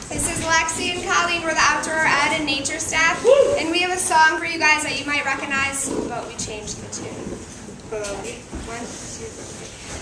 This is Lexie and Colleen. We're the outdoor ed and nature staff. And we have a song for you guys that you might recognize, but we changed the tune. 1, 2, 3.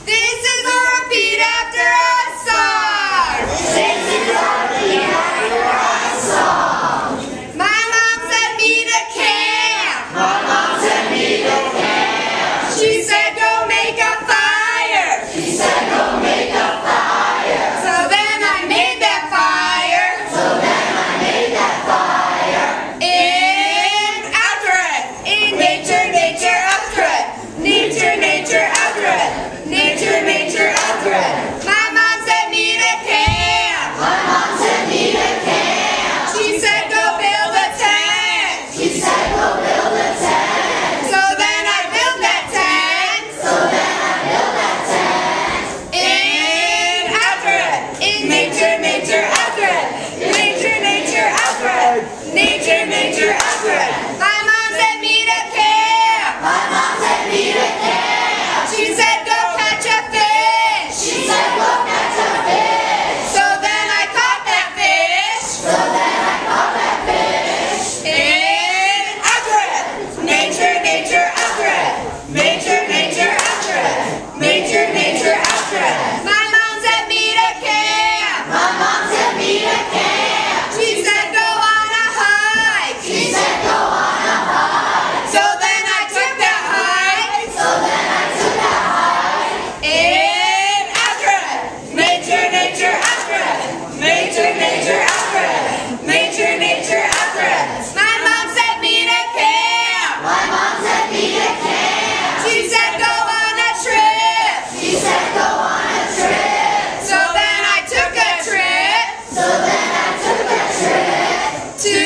This is a repeat after us song. This is a repeat after us song. My mom sent me to camp. My mom sent me to camp. She said go make a fire. She said go make a fire. So then I made that fire. So then I made that fire. In after it. In nature, nature after it. Nature, nature after it. Nature, nature after it. My mom sent me to camp. My mom sent me to camp. She said go build a tent. She said go build a tent. So then I built that tent. So then I built that tent. In after it. In nature, nature after it. Nature, nature after it. Nature, nature after it. My mom sent me to camp. My mom sent me to camp. She said go catch a fish. She said go catch a fish. So then I caught that fish. So then I caught that fish. In after it. Nature, nature after it. Nature, nature after it. Nature, nature after it. My mom sent me to camp. My mom sent me to camp. She said go on a hike. She said go on a hike. So then I took that hike. So then I took that hike. In after it. Nature, nature after it. Nature, nature after it. Nature, nature after it. My mom sent me to camp. My mom sent me to camp. She said go on a trip. She said go on a trip. So then I took a trip So then I took a trip to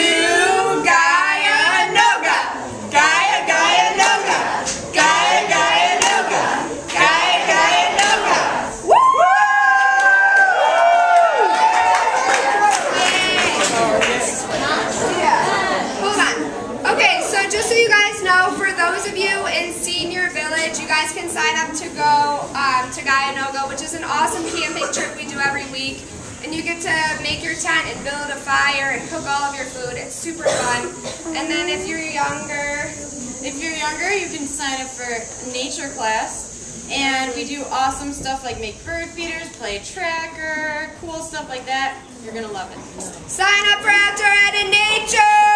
Guyanoga. Guyanoga. Guyanoga. Guyanoga. Woo! Hold on. Okay, so just so you guys know, for those of you in Senior Village, you guys can sign up to go to Guyanoga, which is an awesome camping trip we do every week. And you get to make your tent and build a fire and cook all of your food. It's super fun. And then if you're younger, you can sign up for nature class. And we do awesome stuff like make bird feeders, play tracker, cool stuff like that. You're gonna love it. Sign up for Outdoor Ed and Nature!